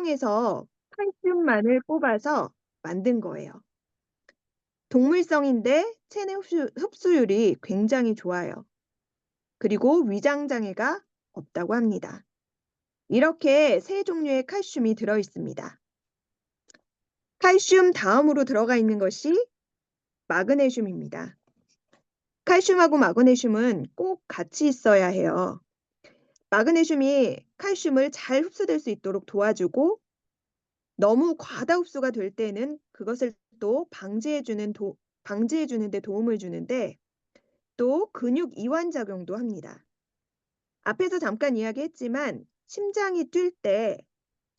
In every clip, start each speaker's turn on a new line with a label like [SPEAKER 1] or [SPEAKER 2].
[SPEAKER 1] 에서 칼슘만을 뽑아서 만든 거예요. 동물성인데 체내 흡수율이 굉장히 좋아요. 그리고 위장 장애가 없다고 합니다. 이렇게 세 종류의 칼슘이 들어 있습니다. 칼슘 다음으로 들어가 있는 것이 마그네슘입니다. 칼슘하고 마그네슘은 꼭 같이 있어야 해요. 마그네슘이 칼슘을 잘 흡수될 수 있도록 도와주고 너무 과다 흡수가 될 때는 그것을 또 방지해 주는 데 도움을 주는데 또 근육 이완 작용도 합니다. 앞에서 잠깐 이야기했지만 심장이 뛸 때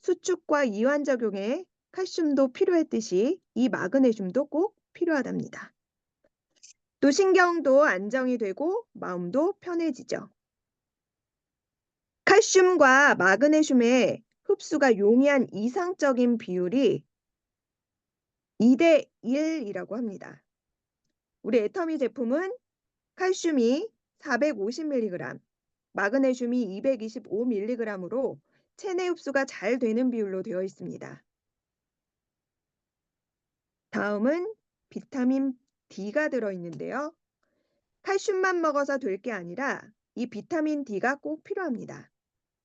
[SPEAKER 1] 수축과 이완 작용에 칼슘도 필요했듯이 이 마그네슘도 꼭 필요하답니다. 또 신경도 안정이 되고 마음도 편해지죠. 칼슘과 마그네슘의 흡수가 용이한 이상적인 비율이 2대 1이라고 합니다. 우리 애터미 제품은 칼슘이 450mg, 마그네슘이 225mg으로 체내 흡수가 잘 되는 비율로 되어 있습니다. 다음은 비타민 D가 들어있는데요. 칼슘만 먹어서 될 게 아니라 이 비타민 D가 꼭 필요합니다.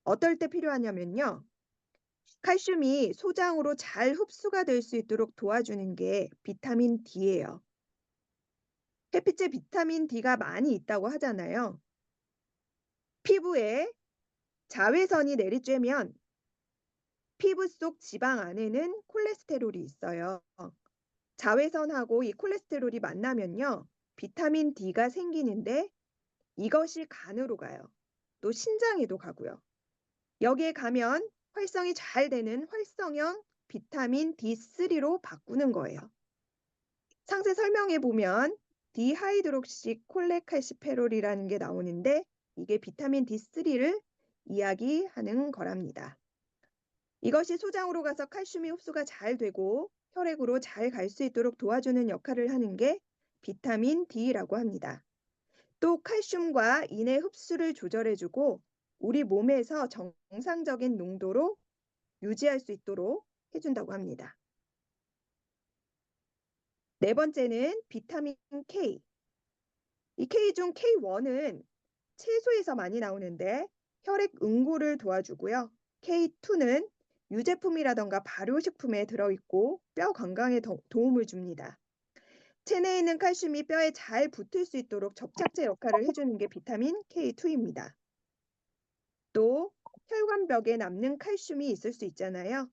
[SPEAKER 1] 어떨 때 필요하냐면요. 칼슘이 소장으로 잘 흡수가 될 수 있도록 도와주는 게 비타민 D예요. 햇빛에 비타민 D가 많이 있다고 하잖아요. 피부에 자외선이 내리쬐면 피부 속 지방 안에는 콜레스테롤이 있어요. 자외선하고 이 콜레스테롤이 만나면요. 비타민 D가 생기는데 이것이 간으로 가요. 또 신장에도 가고요. 여기에 가면 활성이 잘 되는 활성형 비타민 D3로 바꾸는 거예요. 상세 설명에 보면 디하이드록시 콜레칼시페롤이라는 게 나오는데 이게 비타민 D3를 이야기하는 거랍니다. 이것이 소장으로 가서 칼슘이 흡수가 잘 되고 혈액으로 잘 갈 수 있도록 도와주는 역할을 하는 게 비타민 D라고 합니다. 또 칼슘과 인의 흡수를 조절해주고 우리 몸에서 정상적인 농도로 유지할 수 있도록 해준다고 합니다. 네 번째는 비타민 K. 이 K 중 K1은 채소에서 많이 나오는데 혈액 응고를 도와주고요. K2는 유제품이라던가 발효식품에 들어있고 뼈 건강에 도움을 줍니다. 체내에 있는 칼슘이 뼈에 잘 붙을 수 있도록 접착제 역할을 해주는 게 비타민 K2입니다. 또 혈관벽에 남는 칼슘이 있을 수 있잖아요.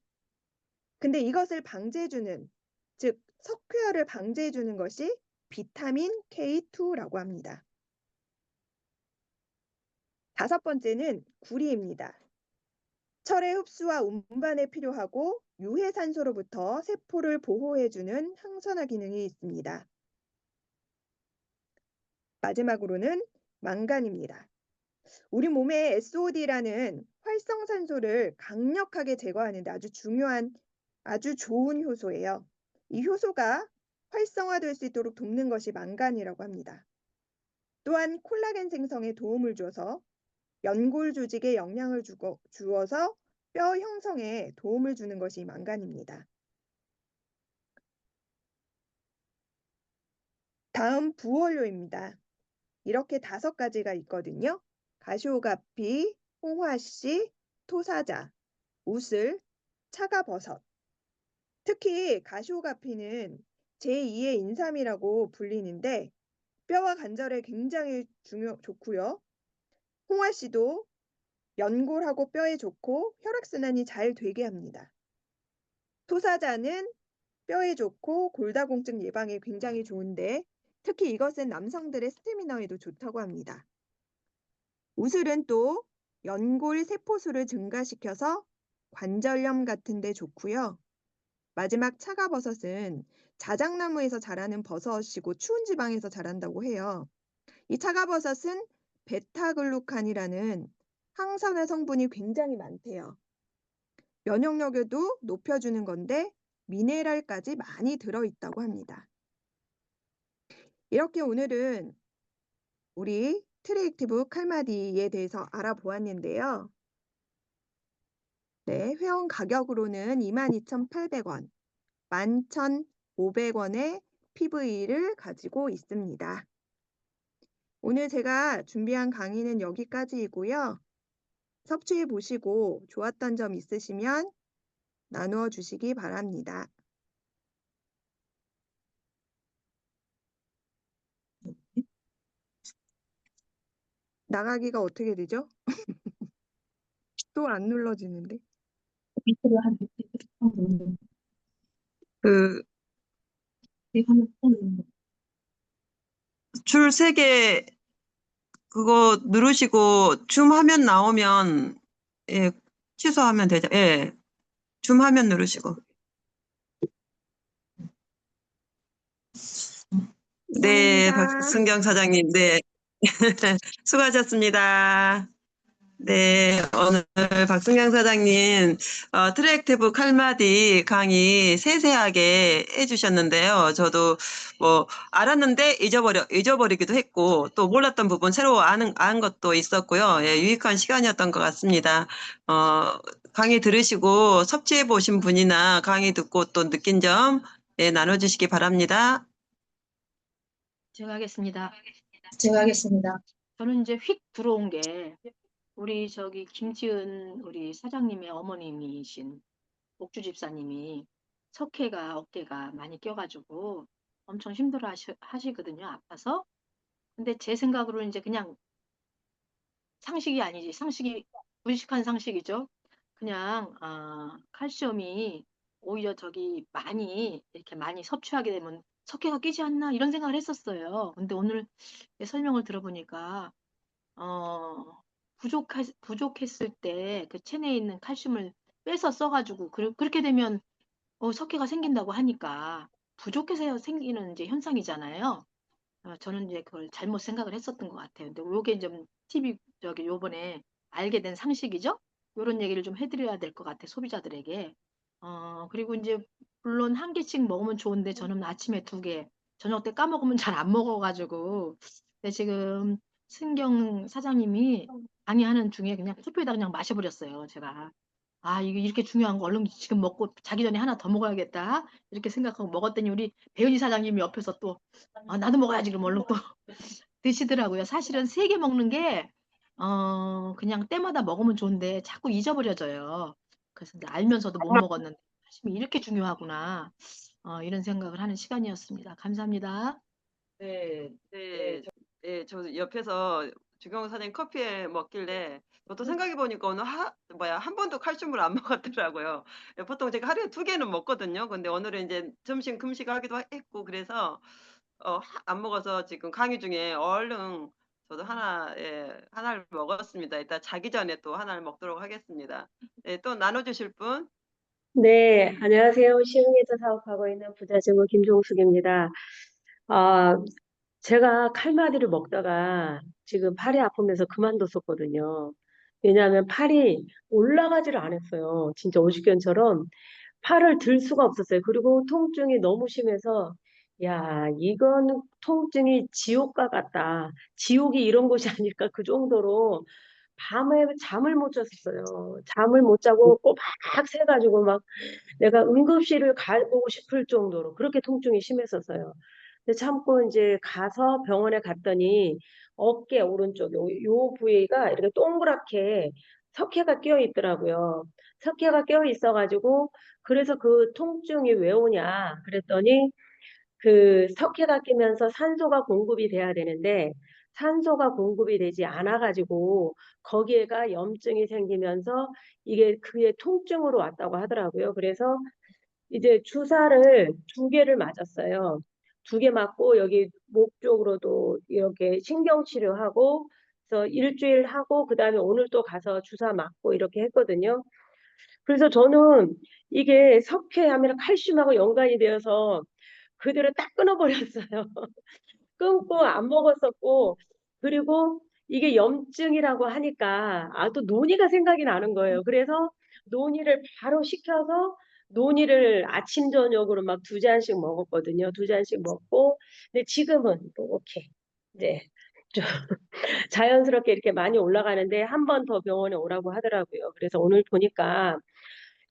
[SPEAKER 1] 근데 이것을 방지해주는, 즉 석회화를 방지해주는 것이 비타민 K2라고 합니다. 다섯 번째는 구리입니다. 철의 흡수와 운반에 필요하고 유해산소로부터 세포를 보호해주는 항산화 기능이 있습니다. 마지막으로는 망간입니다. 우리 몸의 SOD라는 활성산소를 강력하게 제거하는 데 아주 좋은 효소예요. 이 효소가 활성화될 수 있도록 돕는 것이 망간이라고 합니다. 또한 콜라겐 생성에 도움을 줘서 연골 조직에 영향을 주어서 뼈 형성에 도움을 주는 것이 망간입니다. 다음 부원료입니다. 이렇게 5가지가 있거든요. 가시오가피, 홍화씨, 토사자, 우슬, 차가버섯. 특히 가시오가피는 제2의 인삼이라고 불리는데 뼈와 관절에 굉장히 좋고요. 홍화씨도 연골하고 뼈에 좋고 혈액순환이 잘 되게 합니다. 토사자는 뼈에 좋고 골다공증 예방에 굉장히 좋은데 특히 이것은 남성들의 스태미너에도 좋다고 합니다. 우슬은 또 연골 세포수를 증가시켜서 관절염 같은 데 좋고요. 마지막 차가버섯은 자작나무에서 자라는 버섯이고 추운 지방에서 자란다고 해요. 이 차가버섯은 베타글루칸이라는 항산화 성분이 굉장히 많대요. 면역력에도 높여주는 건데 미네랄까지 많이 들어있다고 합니다. 이렇게 오늘은 우리 트리액티브 칼마디에 대해서 알아보았는데요. 네, 회원 가격으로는 22,800원, 11,500원의 PV를 가지고 있습니다. 오늘 제가 준비한 강의는 여기까지이고요. 섭취해 보시고 좋았던 점 있으시면 나누어 주시기 바랍니다. 나가기가 어떻게 되죠? 또 안 눌러지는데.
[SPEAKER 2] 밑으로 한 60분 정도.
[SPEAKER 3] 그,
[SPEAKER 2] 하면 되는
[SPEAKER 3] 줄 3개 그거 누르시고 줌 화면 나오면 예, 취소하면 되죠. 예. 줌 화면 누르시고. 네,
[SPEAKER 1] 감사합니다.
[SPEAKER 3] 박승경 사장님. 네. 수고하셨습니다. 네, 오늘 박승경 사장님 트랙테브 칼마디 강의 세세하게 해주셨는데요. 저도 뭐 알았는데 잊어버리기도 했고 또 몰랐던 부분 새로 아는 것도 있었고요. 예, 유익한 시간이었던 것 같습니다. 강의 들으시고 섭취해 보신 분이나 강의 듣고 또 느낀 점 예, 나눠주시기 바랍니다.
[SPEAKER 2] 제가 하겠습니다.
[SPEAKER 4] 제가 하겠습니다.
[SPEAKER 2] 저는 이제 휙 들어온 게 우리 김지은 우리 사장님의 어머님이신 옥주 집사님이 석회가 어깨가 많이 껴가지고 엄청 힘들어 하시거든요. 아파서. 근데 제 생각으로는 이제 그냥 상식이 아니지. 무식한 상식이죠. 그냥 칼슘이 오히려 이렇게 많이 섭취하게 되면 석회가 끼지 않나 이런 생각을 했었어요. 근데 오늘 설명을 들어보니까 부족했을 때 그 체내에 있는 칼슘을 빼서 써가지고 그렇게 되면 석회가 생긴다고 하니까 부족해서 생기는 이제 현상이잖아요. 저는 이제 그걸 잘못 생각을 했었던 것 같아요. 근데 요게 좀 요번에 알게 된 상식이죠? 요런 얘기를 좀 해드려야 될 것 같아, 소비자들에게. 그리고 이제 물론 한 개씩 먹으면 좋은데 저는 아침에 2개, 저녁 때 까먹으면 잘 안 먹어가지고. 근데 지금 승경 사장님이 강의하는 중에 그냥 커피에다 그냥 마셔버렸어요, 제가. 이게 이렇게 중요한 거 얼른 지금 먹고 자기 전에 하나 더 먹어야겠다. 이렇게 생각하고 먹었더니 우리 배은희 사장님이 옆에서 또 나도 먹어야지 그럼 얼른 또 드시더라고요. 사실은 3개 먹는 게 그냥 때마다 먹으면 좋은데 자꾸 잊어버려져요. 그래서 이제 알면서도 못 먹었는데 사실 이렇게 중요하구나. 이런 생각을 하는 시간이었습니다. 감사합니다.
[SPEAKER 3] 네, 네, 저 옆에서 주경 사장님 커피에 먹길래 저도 생각해보니까 오늘 한 번도 칼슘을 안 먹었더라고요. 예, 보통 제가 하루에 2개는 먹거든요. 근데 오늘은 이제 점심 금식하기도 했고 그래서 안 먹어서 지금 강의 중에 얼른 저도 하나를 먹었습니다. 이따 자기 전에 또 하나를 먹도록 하겠습니다. 네, 또 나눠주실 분?
[SPEAKER 4] 네, 안녕하세요. 시흥에서 사업하고 있는 부자증후 김종숙입니다. 아, 제가 칼마디를 먹다가 지금 팔이 아프면서 그만뒀었거든요. 왜냐하면 팔이 올라가지를 않았어요. 진짜 오십견처럼 팔을 들 수가 없었어요. 그리고 통증이 너무 심해서 야, 이건 통증이 지옥과 같다. 지옥이 이런 곳이 아닐까 그 정도로 밤에 잠을 못 잤어요. 잠을 못 자고 꼬박 새가지고 막 내가 응급실을 가고 싶을 정도로 그렇게 통증이 심했었어요. 근데 참고 이제 가서 병원에 갔더니 어깨 오른쪽 요 부위가 이렇게 동그랗게 석회가 끼어 있더라고요. 석회가 끼어 있어가지고 그래서 그 통증이 왜 오냐 그랬더니 그 석회가 끼면서 산소가 공급이 돼야 되는데 산소가 공급이 되지 않아가지고 거기에가 염증이 생기면서 이게 그의 통증으로 왔다고 하더라고요. 그래서 이제 주사를 2개를 맞았어요. 2개 맞고 여기 목 쪽으로도 이렇게 신경치료하고 그래서 일주일 하고 그다음에 오늘 또 가서 주사 맞고 이렇게 했거든요. 그래서 저는 이게 석회하면 칼슘하고 연관이 되어서 그대로 딱 끊어버렸어요. 끊고 안 먹었었고 그리고 이게 염증이라고 하니까 또 논의가 생각이 나는 거예요. 그래서 논의를 바로 시켜서 논의를 아침 저녁으로 막 2잔씩 먹었거든요. 2잔씩 먹고 근데 지금은 또 오케이 이제 좀 자연스럽게 이렇게 많이 올라가는데 한 번 더 병원에 오라고 하더라고요. 그래서 오늘 보니까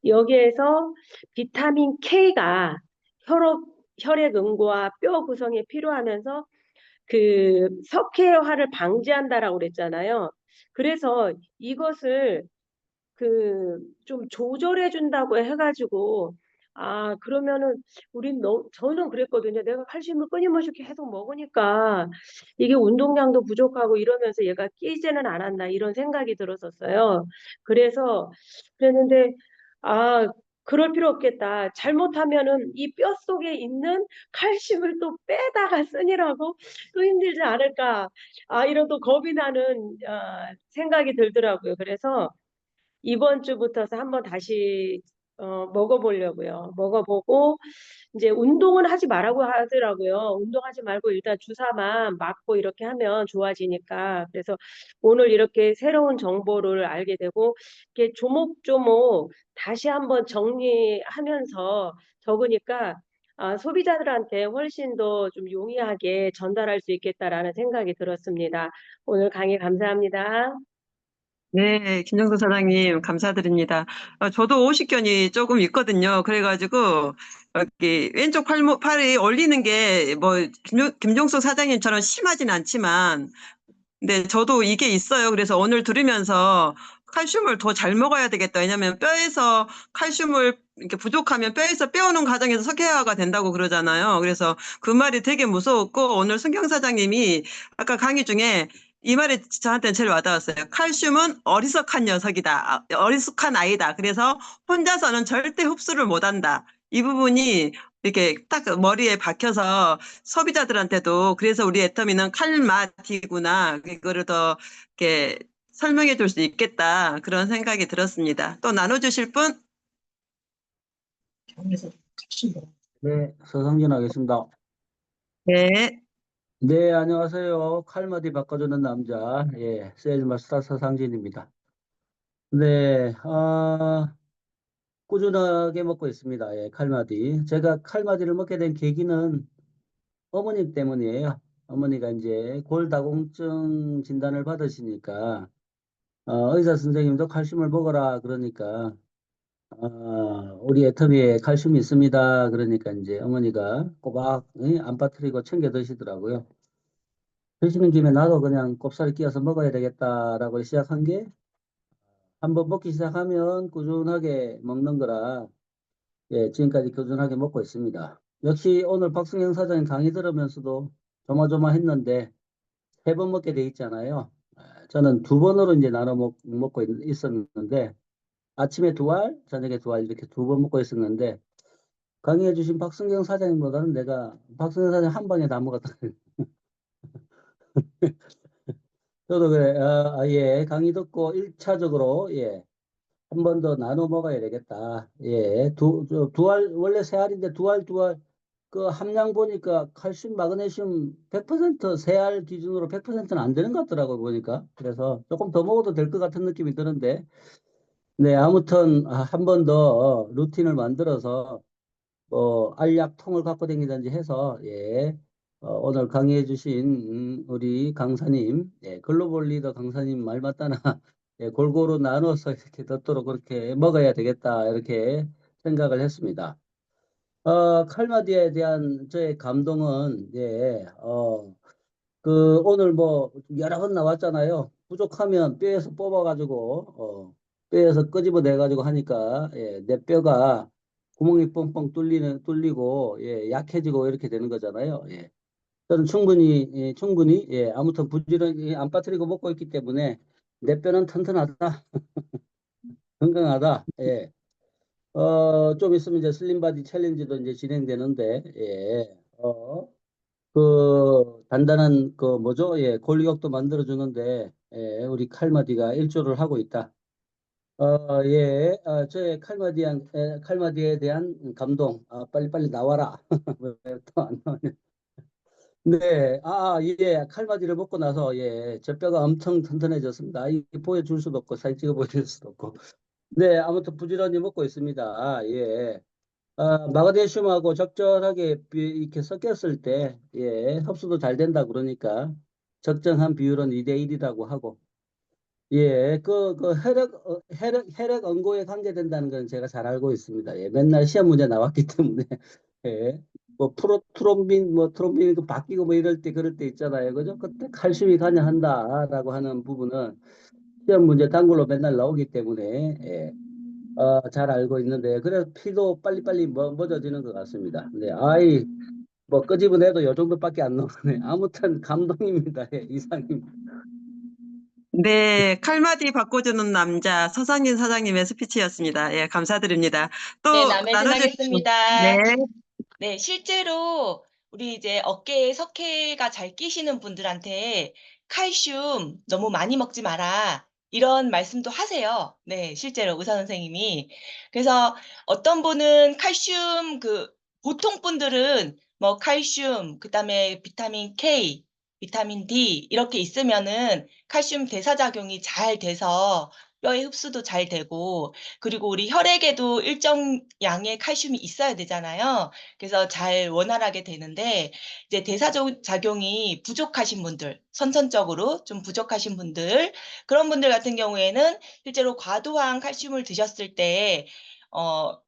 [SPEAKER 4] 여기에서 비타민 K가 혈액응고와 뼈 구성에 필요하면서 그 석회화를 방지한다라고 그랬잖아요. 그래서 이것을 그 좀 조절해 준다고 해가지고 그러면은 저는 그랬거든요. 내가 칼슘을 끊임없이 계속 먹으니까 이게 운동량도 부족하고 이러면서 얘가 끼지는 않았나 이런 생각이 들었었어요. 그래서 그랬는데 아 그럴 필요 없겠다. 잘못하면은 이 뼈 속에 있는 칼슘을 또 빼다가 쓰느라고 또 힘들지 않을까. 이런 또 겁이 나는 생각이 들더라고요. 그래서 이번 주부터서 한번 다시 먹어보려고요. 먹어보고 이제 운동은 하지 말라고 하더라고요. 운동하지 말고 일단 주사만 맞고 이렇게 하면 좋아지니까. 그래서 오늘 이렇게 새로운 정보를 알게 되고 이렇게 조목조목 다시 한번 정리하면서 적으니까 소비자들한테 훨씬 더 좀 용이하게 전달할 수 있겠다라는 생각이 들었습니다. 오늘 강의 감사합니다.
[SPEAKER 3] 네, 김정수 사장님, 감사드립니다. 저도 오십견이 조금 있거든요. 그래가지고, 여기 왼쪽 팔이 올리는 게, 뭐, 김종수 사장님처럼 심하진 않지만, 네, 저도 이게 있어요. 그래서 오늘 들으면서 칼슘을 더 잘 먹어야 되겠다. 왜냐면 뼈에서 칼슘을 이렇게 부족하면 뼈에서 빼오는 과정에서 석회화가 된다고 그러잖아요. 그래서 그 말이 되게 무서웠고, 오늘 승경 사장님이 아까 강의 중에 이 말이 저한테는 제일 와닿았어요. 칼슘은 어리석한 녀석이다. 어리숙한 아이다. 그래서 혼자서는 절대 흡수를 못한다. 이 부분이 이렇게 딱 머리에 박혀서 소비자들한테도 그래서 우리 애터미는 칼마디구나. 이거를 더 이렇게 설명해 줄 수 있겠다. 그런 생각이 들었습니다. 또 나눠주실 분?
[SPEAKER 5] 네, 서성진 하겠습니다.
[SPEAKER 3] 네.
[SPEAKER 5] 네, 안녕하세요. 칼마디 바꿔주는 남자, 세일마스터 서상진입니다. 네, 꾸준하게 먹고 있습니다. 칼마디. 제가 칼마디를 먹게 된 계기는 어머님 때문이에요. 어머니가 이제 골다공증 진단을 받으시니까, 의사 선생님도 칼슘을 먹어라. 그러니까, 우리 애터미에 칼슘이 있습니다. 그러니까 이제 어머니가 꼬박 안 빠뜨리고 챙겨 드시더라고요. 드시는 김에 나도 그냥 꼽살이 끼워서 먹어야 되겠다라고 시작한 게 한번 먹기 시작하면 꾸준하게 먹는 거라 지금까지 꾸준하게 먹고 있습니다. 역시 오늘 박승영 사장님 강의 들으면서도 조마조마했는데 3번 먹게 돼 있잖아요. 저는 2번으로 이제 나눠 먹고 있었는데 아침에 2알, 저녁에 2알 이렇게 2번 먹고 있었는데 강의해 주신 박승경 사장님보다는 내가 박승경 사장님 한 방에 다 먹었다. 저도 그래, 강의 듣고 1차적으로, 한 번 더 나눠 먹어야 되겠다. 원래 3알인데 2알, 그 함량 보니까 칼슘, 마그네슘 100% 3알 기준으로 100%는 안 되는 것 같더라고요, 보니까. 그래서 조금 더 먹어도 될 것 같은 느낌이 드는데, 네, 아무튼, 한 번 더 루틴을 만들어서, 알약통을 갖고 다니든지 해서, 오늘 강의해 주신 우리 강사님, 글로벌 리더 강사님 말 맞다나 골고루 나눠서 이렇게 듣도록 그렇게 먹어야 되겠다 이렇게 생각을 했습니다. 칼마디에 대한 저의 감동은 오늘 뭐 여러 번 나왔잖아요. 부족하면 뼈에서 뽑아가지고 뼈에서 끄집어내가지고 하니까 내 뼈가 구멍이 뻥뻥 뚫리고 약해지고 이렇게 되는 거잖아요. 저는 충분히 아무튼 부지런히 안 빠뜨리고 먹고 있기 때문에 내 뼈는 튼튼하다, 건강하다. 좀 있으면 이제 슬림바디 챌린지도 이제 진행되는데 단단한 뭐죠? 권력도 만들어 주는데 우리 칼마디가 일조를 하고 있다. 저의 칼마디에 대한 감동, 빨리빨리 나와라. 왜 또 안 나오냐? 네, 칼마디를 먹고 나서, 제 뼈가 엄청 튼튼해졌습니다. 이게 보여줄 수도 없고, 사진 찍어 보여줄 수도 없고. 네, 아무튼 부지런히 먹고 있습니다. 마그네슘하고 적절하게 이렇게 섞였을 때, 흡수도 잘 된다 그러니까, 적정한 비율은 2대 1이라고 하고, 예, 혈액 응고에 관계된다는 건 제가 잘 알고 있습니다. 예, 맨날 시험 문제 나왔기 때문에. 예. 뭐 트롬빈 그 바뀌고 뭐 그럴 때 있잖아요. 그죠? 그때 칼슘이 관여한다라고 하는 부분은 시험 문제 단글로 맨날 나오기 때문에 예. 잘 알고 있는데 그래서 피도 빨리빨리 멎어지는 것 같습니다. 네, 뭐 끄집어내도 요 정도밖에 안 나오네. 아무튼 감동입니다. 예, 이상입니다.
[SPEAKER 3] 네, 칼마디 바꿔주는 남자 서상진 사장님의 스피치였습니다. 예, 감사드립니다.
[SPEAKER 6] 네,
[SPEAKER 3] 또
[SPEAKER 6] 남해진
[SPEAKER 3] 나눠주실 네,
[SPEAKER 6] 하겠습니다. 네, 실제로 우리 이제 어깨에 석회가 잘 끼시는 분들한테 칼슘 너무 많이 먹지 마라. 이런 말씀도 하세요. 네, 실제로 의사 선생님이. 그래서 어떤 분은 칼슘 보통 분들은 뭐 칼슘, 그다음에 비타민 K, 비타민 D 이렇게 있으면은 칼슘 대사작용이 잘 돼서 뼈의 흡수도 잘 되고 그리고 우리 혈액에도 일정 양의 칼슘이 있어야 되잖아요. 그래서 잘 원활하게 되는데 이제 대사작용이 부족하신 분들, 선천적으로 좀 부족하신 분들, 그런 분들 같은 경우에는 실제로 과도한 칼슘을 드셨을 때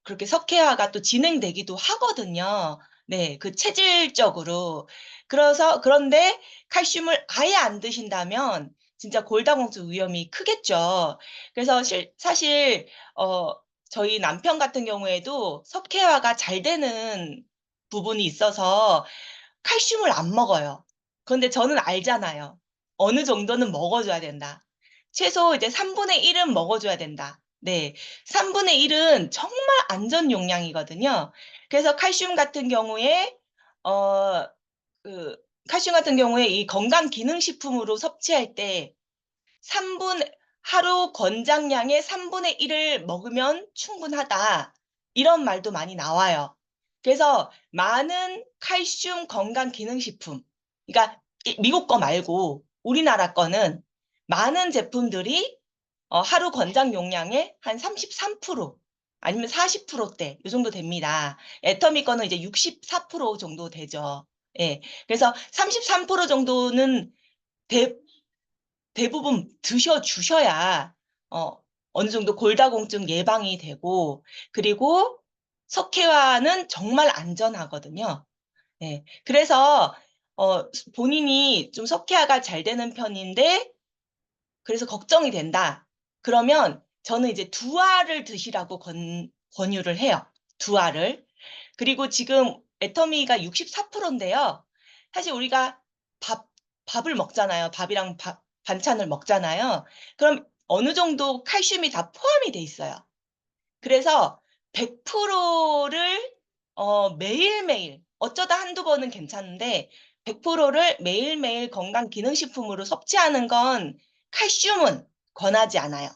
[SPEAKER 6] 그렇게 석회화가 또 진행되기도 하거든요. 네, 그 체질적으로. 그런데 칼슘을 아예 안 드신다면 진짜 골다공증 위험이 크겠죠. 그래서 사실 저희 남편 같은 경우에도 석회화가 잘 되는 부분이 있어서 칼슘을 안 먹어요. 그런데 저는 알잖아요. 어느 정도는 먹어줘야 된다. 최소 이제 3분의 1은 먹어줘야 된다. 네. 3분의 1은 정말 안전 용량이거든요. 그래서 어, 칼슘 같은 경우에 이 건강기능식품으로 섭취할 때 3분 하루 권장량의 3분의 1을 먹으면 충분하다. 이런 말도 많이 나와요. 그래서 많은 칼슘 건강기능식품, 그러니까 미국 거 말고 우리나라 거는 많은 제품들이 하루 권장 용량의 한 33% 아니면 40%대 이 정도 됩니다. 애터미 거는 이제 64% 정도 되죠. 예. 그래서 33% 정도는 대부분 드셔주셔야 어느 정도 골다공증 예방이 되고 그리고 석회화는 정말 안전하거든요. 네. 그래서 본인이 좀 석회화가 잘 되는 편인데 그래서 걱정이 된다. 그러면 저는 이제 두알을 드시라고 권유를 해요. 두알을. 그리고 지금 애터미가 64%인데요. 사실 우리가 밥을 먹잖아요. 밥이랑 반찬을 먹잖아요. 그럼 어느 정도 칼슘이 다 포함이 돼 있어요. 그래서 100%를 매일매일 어쩌다 한두 번은 괜찮은데 100%를 매일매일 건강기능식품으로 섭취하는 건 칼슘은 권하지 않아요.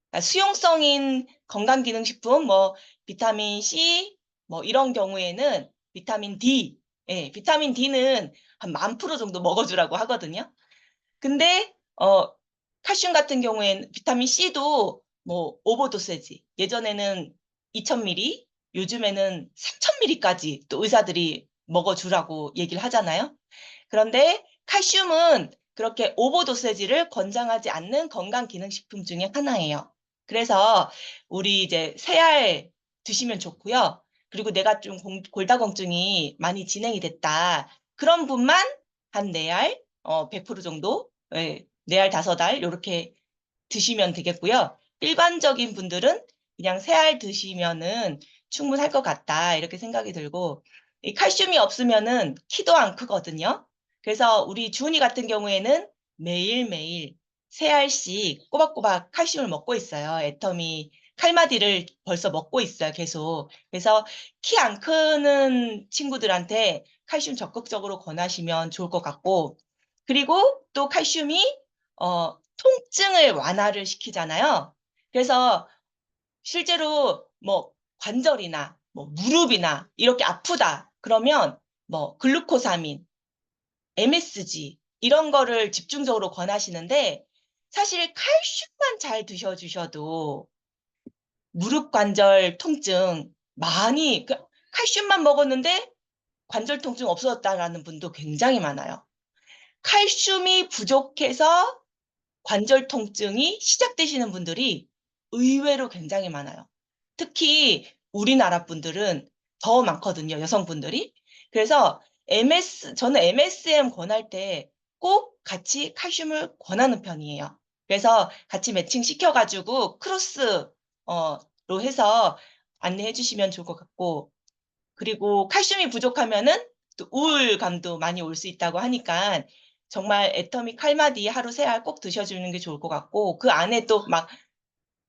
[SPEAKER 6] 그러니까 수용성인 건강기능식품 뭐 비타민 C 뭐 이런 경우에는 비타민 D, 예, 비타민 D는 한 10,000% 정도 먹어주라고 하거든요. 근데 칼슘 같은 경우에는 비타민 C도 뭐 오버도세지. 예전에는 2,000ml, 요즘에는 3,000ml까지 또 의사들이 먹어주라고 얘기를 하잖아요. 그런데 칼슘은 그렇게 오버도세지를 권장하지 않는 건강기능식품 중에 하나예요. 그래서 우리 이제 새알 드시면 좋고요. 그리고 내가 좀 골다공증이 많이 진행이 됐다. 그런 분만 한 4알, 100% 정도, 예, 4알, 5알 이렇게 드시면 되겠고요. 일반적인 분들은 그냥 3알 드시면은 충분할 것 같다. 이렇게 생각이 들고 이 칼슘이 없으면은 키도 안 크거든요. 그래서 우리 주은이 같은 경우에는 매일매일 3알씩 꼬박꼬박 칼슘을 먹고 있어요. 애터미 칼마디를 벌써 먹고 있어요. 계속. 그래서 키 안 크는 친구들한테 칼슘 적극적으로 권하시면 좋을 것 같고 그리고 또 칼슘이 통증을 완화를 시키잖아요. 그래서 실제로 뭐 관절이나 뭐 무릎이나 이렇게 아프다 그러면 뭐 글루코사민, MSG 이런 거를 집중적으로 권하시는데 사실 칼슘만 잘 드셔주셔도 무릎 관절 통증 많이 칼슘만 먹었는데 관절 통증 없어졌다라는 분도 굉장히 많아요. 칼슘이 부족해서 관절 통증이 시작되시는 분들이 의외로 굉장히 많아요. 특히 우리나라 분들은 더 많거든요, 여성분들이. 그래서 저는 MSM 권할 때 꼭 같이 칼슘을 권하는 편이에요. 그래서 같이 매칭 시켜가지고 크로스로 해서 안내해 주시면 좋을 것 같고, 그리고 칼슘이 부족하면은 또 우울감도 많이 올 수 있다고 하니까 정말 애터미 칼마디 하루 3알 꼭 드셔주는 게 좋을 것 같고, 그 안에 또 막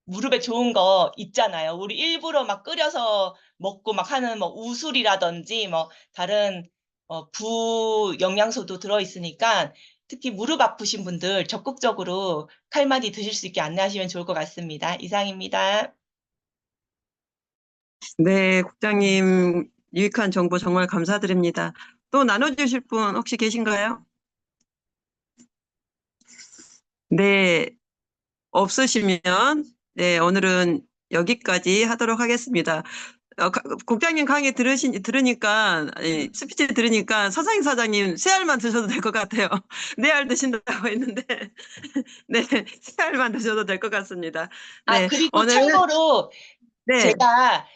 [SPEAKER 6] 무릎에 좋은 거 있잖아요. 우리 일부러 막 끓여서 먹고 막 하는 뭐 우술이라든지 뭐 다른 부영양소도 들어있으니까 특히 무릎 아프신 분들 적극적으로 칼마디 드실 수 있게 안내하시면 좋을 것 같습니다. 이상입니다.
[SPEAKER 3] 네, 국장님 유익한 정보 정말 감사드립니다. 또 나눠주실 분 혹시 계신가요? 네, 없으시면 네, 오늘은 여기까지 하도록 하겠습니다. 국장님 강의 들으니까, 스피치 들으니까 서상인 사장님 3알만 드셔도 될 것 같아요. 4알 드신다고 했는데, 네, 3알만 드셔도 될 것 같습니다. 네,
[SPEAKER 6] 그리고
[SPEAKER 3] 오늘,
[SPEAKER 6] 참고로
[SPEAKER 3] 네,
[SPEAKER 6] 제가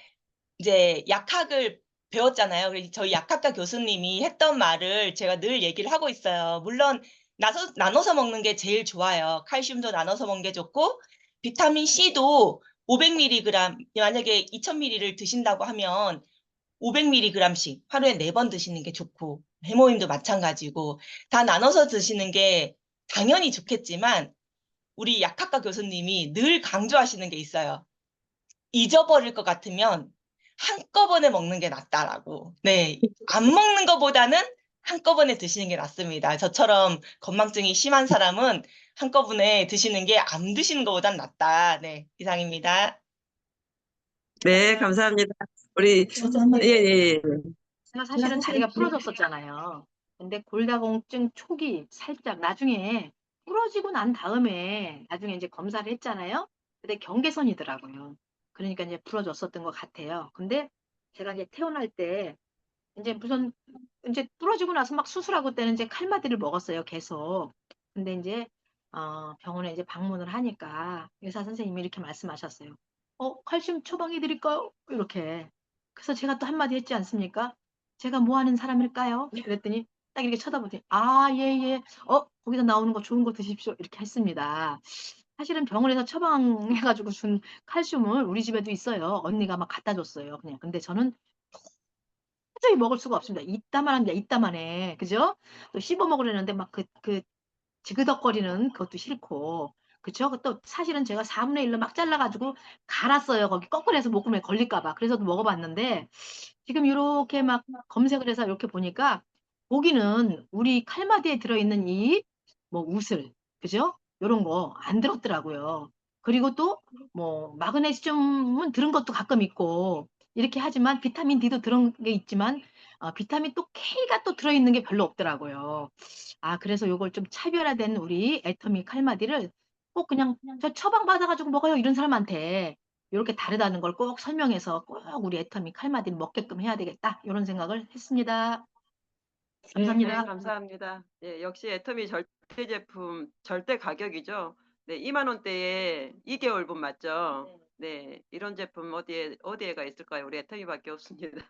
[SPEAKER 6] 이제 약학을 배웠잖아요. 그래서 저희 약학과 교수님이 했던 말을 제가 늘 얘기를 하고 있어요. 물론 나눠서 먹는 게 제일 좋아요. 칼슘도 나눠서 먹는 게 좋고, 비타민 C도 500mg, 만약에 2000ml를 드신다고 하면 500mg씩 하루에 4번 드시는 게 좋고, 해모임도 마찬가지고, 다 나눠서 드시는 게 당연히 좋겠지만, 우리 약학과 교수님이 늘 강조하시는 게 있어요. 잊어버릴 것 같으면 한꺼번에 먹는 게 낫다라고. 네. 안 먹는 것보다는 한꺼번에 드시는 게 낫습니다. 저처럼 건망증이 심한 사람은 한꺼번에 드시는 게 안 드시는 것보단 낫다. 네. 이상입니다.
[SPEAKER 3] 네, 감사합니다. 우리, 예, 예.
[SPEAKER 2] 제가 사실은 다리가 부러졌었잖아요. 근데 골다공증 초기 살짝 나중에 부러지고 난 다음에 나중에 이제 검사를 했잖아요. 근데 경계선이더라고요. 그러니까 이제 부러졌었던 것 같아요. 근데 제가 이제 태어날 때 이제 무슨 이제 부러지고 나서 막 수술하고 때는 이제 칼마디를 먹었어요. 계속. 근데 이제 병원에 이제 방문을 하니까 의사 선생님이 이렇게 말씀하셨어요. 칼슘 처방해 드릴까요? 이렇게. 그래서 제가 또 한마디 했지 않습니까? 제가 뭐 하는 사람일까요? 그랬더니 딱 이렇게 쳐다보더니 예, 예. 거기서 나오는 거 좋은 거 드십시오. 이렇게 했습니다. 사실은 병원에서 처방해가지고 준 칼슘을 우리 집에도 있어요. 언니가 막 갖다 줬어요. 그냥. 근데 저는 도저히 먹을 수가 없습니다. 이따만합니다. 이따만해. 그죠? 또 씹어 먹으려는데 막 지그덕거리는 그것도 싫고. 그쵸? 또 사실은 제가 4분의 1로 막 잘라가지고 갈았어요. 거기 거꾸로 해서 목구멍에 걸릴까봐. 그래서 먹어봤는데 지금 이렇게 막 검색을 해서 이렇게 보니까 고기는 우리 칼마디에 들어있는 이 뭐 우슬, 그죠? 요런 거 안 들었더라고요. 그리고 또 뭐 마그네슘은 들은 것도 가끔 있고 이렇게 하지만 비타민 D도 들은 게 있지만 비타민 또 K가 또 들어있는 게 별로 없더라고요. 그래서 요걸 좀 차별화된 우리 애터미 칼마디를 꼭 그냥 저 처방 받아가지고 먹어요 이런 사람한테 이렇게 다르다는 걸 꼭 설명해서 꼭 우리 애터미 칼마디를 먹게끔 해야 되겠다 이런 생각을 했습니다. 감사합니다.
[SPEAKER 3] 네, 감사합니다. 예, 역시 애터미 절대 제품, 절대 가격이죠. 네, 2만 원대에 2개월분 맞죠? 네, 이런 제품 어디에가 있을까요? 우리 애터미밖에 없습니다.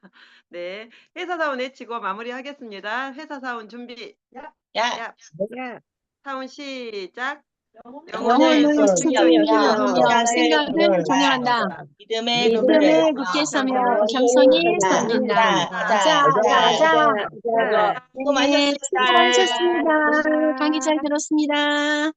[SPEAKER 3] 네, 회사 사원 외치고 마무리하겠습니다. 회사 사원 준비.
[SPEAKER 6] 야,
[SPEAKER 1] 야,
[SPEAKER 3] 사원 시작.
[SPEAKER 7] 영혼을
[SPEAKER 6] 존경하며
[SPEAKER 7] 생각을 존경한다.
[SPEAKER 6] 믿음의
[SPEAKER 7] 믿음의 굳게서며 정성이 섬긴다. 자.
[SPEAKER 6] 수고
[SPEAKER 7] 네,
[SPEAKER 6] 많으셨습니다.
[SPEAKER 7] 수고하셨습니다. 강의 잘 들었습니다.